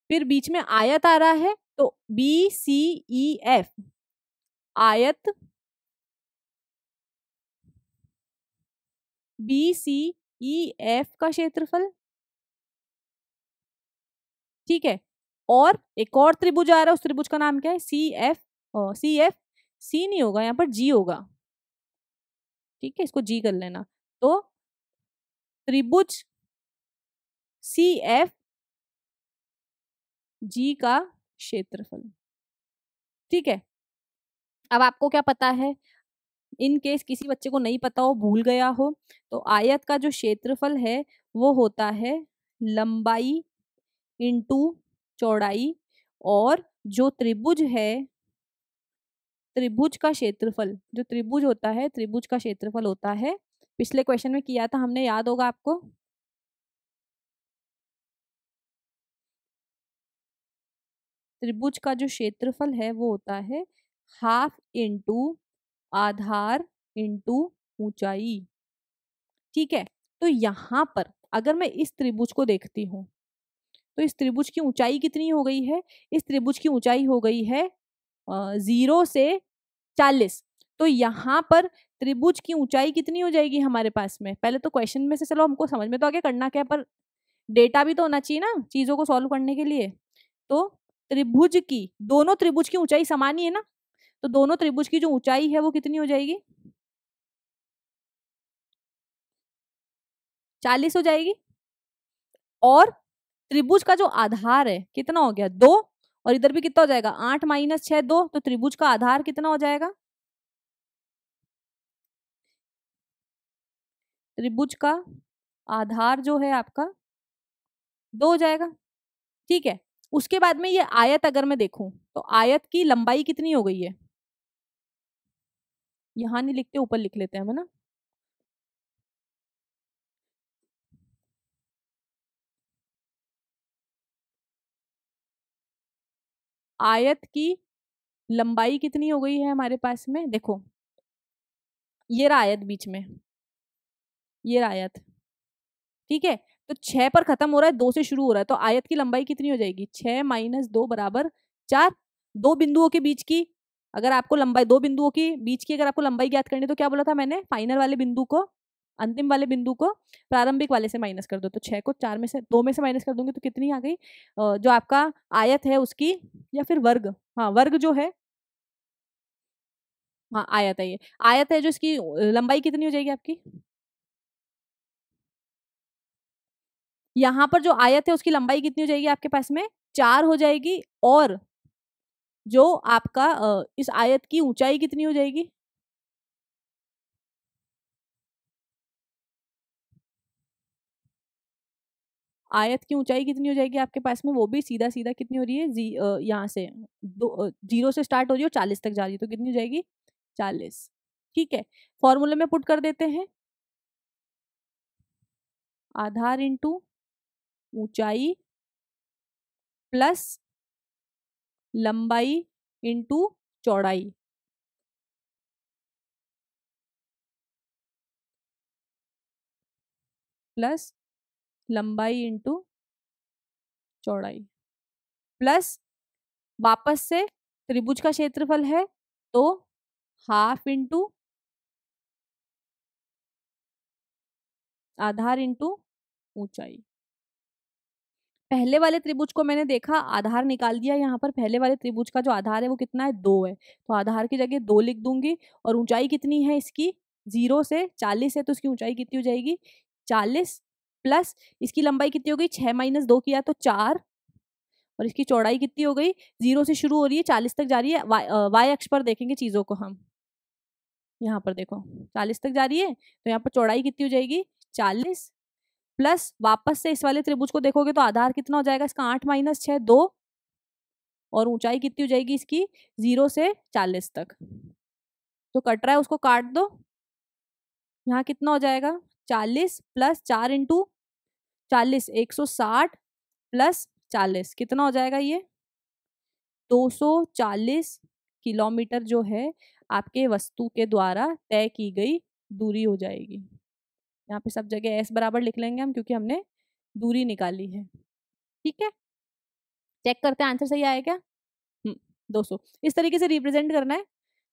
फिर बीच में आयत आ रहा है तो बी सी ई एफ, आयत बी सी ई एफ का क्षेत्रफल, ठीक है। और एक और त्रिभुज आ रहा है, उस त्रिभुज का नाम क्या है, सी एफ, सी नहीं होगा यहाँ पर, जी होगा, ठीक है, इसको जी कर लेना। तो त्रिभुज सी एफ जी का क्षेत्रफल, ठीक है। अब आपको क्या पता है, इन केस किसी बच्चे को नहीं पता हो, भूल गया हो, तो आयत का जो क्षेत्रफल है वो होता है लंबाई इंटू चौड़ाई, और जो त्रिभुज है, त्रिभुज का क्षेत्रफल, जो त्रिभुज होता है त्रिभुज का क्षेत्रफल होता है, पिछले क्वेश्चन में किया था हमने, याद होगा आपको, त्रिभुज का जो क्षेत्रफल है वो होता है हाफ इंटू आधार इंटू ऊंचाई, ठीक है। तो यहाँ पर अगर मैं इस त्रिभुज को देखती हूँ तो इस त्रिभुज की ऊंचाई कितनी हो गई है, इस त्रिभुज की ऊंचाई हो गई है 0 से 40। तो यहाँ पर त्रिभुज की ऊंचाई कितनी हो जाएगी हमारे पास में, पहले तो क्वेश्चन में से चलो हमको समझ में तो आगे करना क्या है, पर डेटा भी तो होना चाहिए ना चीजों को सॉल्व करने के लिए। तो त्रिभुज की, दोनों त्रिभुज की ऊंचाई समान ही है ना, तो दोनों त्रिभुज की जो ऊंचाई है वो कितनी हो जाएगी, 40 हो जाएगी। और त्रिभुज का जो आधार है कितना हो गया, 2, और इधर भी कितना हो जाएगा, 8 माइनस 6 2, तो त्रिभुज का आधार कितना हो जाएगा, त्रिभुज का आधार जो है आपका 2 हो जाएगा। ठीक है, उसके बाद में ये आयत अगर मैं देखूं तो आयत की लंबाई कितनी हो गई है, यहां नहीं लिखते, ऊपर लिख लेते हैं हम, है ना। आयत की लंबाई कितनी हो गई है हमारे पास में, देखो ये रहा आयत बीच में, ये रहा आयत, ठीक है। तो 6 पर खत्म हो रहा है, 2 से शुरू हो रहा है, तो आयत की लंबाई कितनी हो जाएगी, 6 माइनस 2 बराबर 4। दो बिंदुओं के बीच की, अगर आपको लंबाई, दो बिंदुओं की बीच की अगर आपको लंबाई ज्ञात करनी है तो क्या बोला था मैंने, फाइनल वाले बिंदु को, अंतिम वाले बिंदु को प्रारंभिक वाले से माइनस कर दो, तो 6 को 4 में से 2 में से माइनस कर दूंगी तो कितनी आ गई, जो आपका आयत है उसकी, या फिर वर्ग, हाँ वर्ग जो है, हाँ आयत है, ये आयत है जो इसकी लंबाई कितनी हो जाएगी आपकी, यहाँ पर जो आयत है उसकी लंबाई कितनी हो जाएगी आपके पास में, 4 हो जाएगी। और जो आपका इस आयत की ऊंचाई कितनी हो जाएगी, आयत की ऊंचाई कितनी हो जाएगी आपके पास में, वो भी सीधा सीधा कितनी हो रही है, यहाँ से 0 से स्टार्ट हो रही है और 40 तक जा रही है, तो कितनी हो जाएगी, 40। ठीक है, फॉर्मूले में पुट कर देते हैं, आधार इंटू ऊंचाई प्लस लंबाई इंटू चौड़ाई, प्लस लंबाई इंटू चौड़ाई, प्लस वापस से त्रिभुज का क्षेत्रफल है तो हाफ इंटू आधार इंटू ऊंचाई। पहले वाले त्रिभुज को मैंने देखा, आधार निकाल दिया, यहाँ पर पहले वाले त्रिभुज का जो आधार है वो कितना है, 2 है, तो आधार की जगह 2 लिख दूंगी। और ऊंचाई कितनी है इसकी, 0 से 40 है, तो इसकी ऊंचाई कितनी हो जाएगी, 40, प्लस इसकी लंबाई कितनी हो गई, 6 माइनस 2 किया तो 4, और इसकी चौड़ाई कितनी हो गई, 0 से शुरू हो रही है 40 तक जा रही है, वाई अक्ष पर देखेंगे चीजों को हम, यहाँ पर देखो 40 तक जा रही है, तो यहाँ पर चौड़ाई कितनी हो जाएगी, 40, प्लस वापस से इस वाले त्रिभुज को देखोगे तो आधार कितना हो जाएगा इसका, 8 माइनस 6 2, और ऊंचाई कितनी हो जाएगी इसकी, 0 से 40 तक, तो कट रहा है उसको काट दो, यहाँ कितना हो जाएगा, 40 प्लस 4 इंटू 40, 160, प्लस 40 कितना हो जाएगा ये, 240 किलोमीटर जो है आपके वस्तु के द्वारा तय की गई दूरी हो जाएगी। यहाँ पे सब जगह एस बराबर लिख लेंगे हम, क्योंकि हमने दूरी निकाली है। ठीक है, चेक करते हैं आंसर सही आया क्या। 200 इस तरीके से रिप्रेजेंट करना है।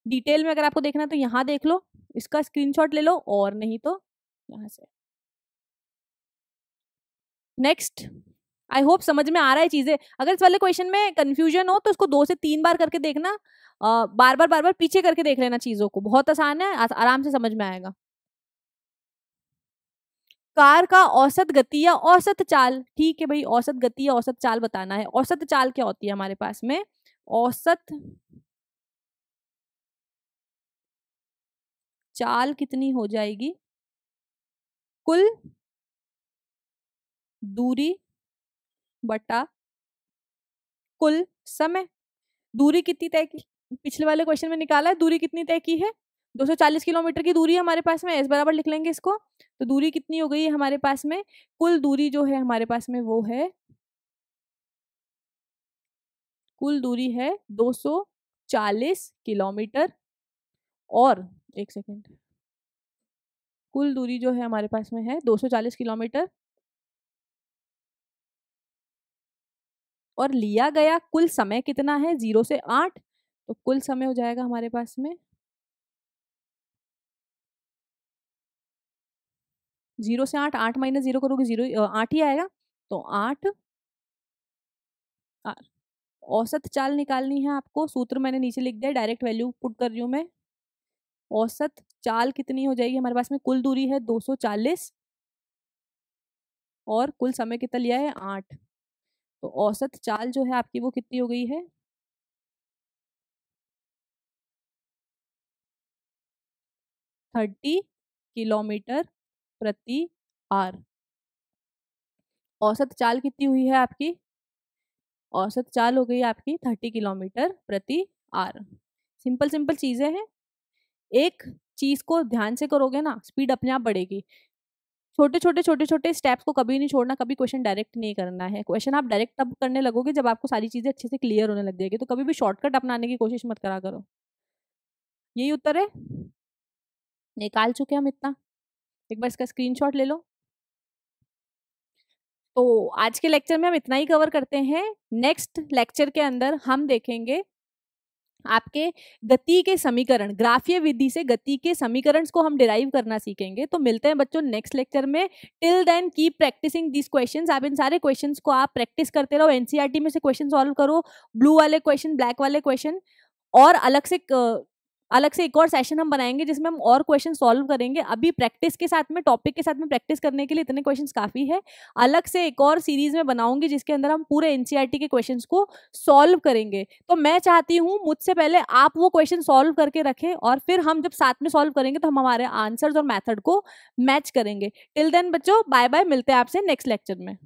डिटेल में अगर आपको देखना है तो यहाँ देख लो, इसका स्क्रीनशॉट ले लो, और नहीं तो यहाँ से। नेक्स्ट, आई होप समझ में आ रहा है चीजें। अगर इस वाले क्वेश्चन में कंफ्यूजन हो तो इसको 2 से 3 बार करके देखना, बार बार पीछे करके देख लेना चीजों को, बहुत आसान है, आराम से समझ में आएगा। कार का औसत गति या औसत चाल, ठीक है भाई, औसत गति या औसत चाल बताना है। औसत चाल क्या होती है हमारे पास में, औसत चाल कितनी हो जाएगी, कुल दूरी बटा कुल समय। दूरी कितनी तय की, पिछले वाले क्वेश्चन में निकाला है, दूरी कितनी तय की है, 240 किलोमीटर की दूरी हमारे पास में, एस बराबर लिख लेंगे इसको। तो दूरी कितनी हो गई है हमारे पास में, कुल दूरी जो है हमारे पास में वो है, कुल दूरी है 240 किलोमीटर। और एक सेकेंड, कुल दूरी जो है हमारे पास में है 240 किलोमीटर, और लिया गया कुल समय कितना है, 0 से 8, तो कुल समय हो जाएगा हमारे पास में 0 से 8, 8 माइनस 0 करोगे 0, 8 ही आएगा, तो 8 औसत चाल निकालनी है आपको, सूत्र मैंने नीचे लिख दिया, डायरेक्ट वैल्यू पुट कर रही हूँ मैं। औसत चाल कितनी हो जाएगी हमारे पास में, कुल दूरी है 240 और कुल समय कितना लिया है 8, तो औसत चाल जो है आपकी वो कितनी हो गई है 30 किलोमीटर प्रति आवर। औसत चाल कितनी हुई है आपकी, औसत चाल हो गई आपकी 30 किलोमीटर प्रति आवर। सिंपल सिंपल चीजें हैं, एक चीज को ध्यान से करोगे ना स्पीड अपने आप बढ़ेगी। छोटे स्टेप्स को कभी नहीं छोड़ना, कभी क्वेश्चन डायरेक्ट नहीं करना है। क्वेश्चन आप डायरेक्ट तब करने लगोगे जब आपको सारी चीजें अच्छे से क्लियर होने लग जाएगी, तो कभी भी शॉर्टकट अपनाने की कोशिश मत करा करो। यही उत्तर है, निकाल चुके हम इतना, एक बार इसका स्क्रीनशॉट ले लो। तो आज के लेक्चर में हम इतना ही कवर करते हैं। नेक्स्ट लेक्चर के अंदर हम देखेंगे आपके गति के समीकरण, ग्राफीय विधि से गति के समीकरण को हम डिराइव करना सीखेंगे। तो मिलते हैं बच्चों नेक्स्ट लेक्चर में। Till then keep practicing this questions. आप इन सारे क्वेश्चंस को आप प्रैक्टिस करते रहो, एनसीईआरटी में से क्वेश्चन सॉल्व करो, ब्लू वाले क्वेश्चन, ब्लैक वाले क्वेश्चन, और अलग से एक और सेशन हम बनाएंगे जिसमें हम और क्वेश्चन सॉल्व करेंगे। अभी प्रैक्टिस के साथ में, टॉपिक के साथ में प्रैक्टिस करने के लिए इतने क्वेश्चंस काफी है। अलग से एक और सीरीज में बनाऊंगी जिसके अंदर हम पूरे एनसीईआरटी के क्वेश्चंस को सॉल्व करेंगे। तो मैं चाहती हूँ मुझसे पहले आप वो क्वेश्चन सॉल्व करके रखें, और फिर हम जब साथ में सॉल्व करेंगे तो हम हमारे आंसर्स और मैथड को मैच करेंगे। टिल देन बच्चों बाय बाय, मिलते हैं आपसे नेक्स्ट लेक्चर में।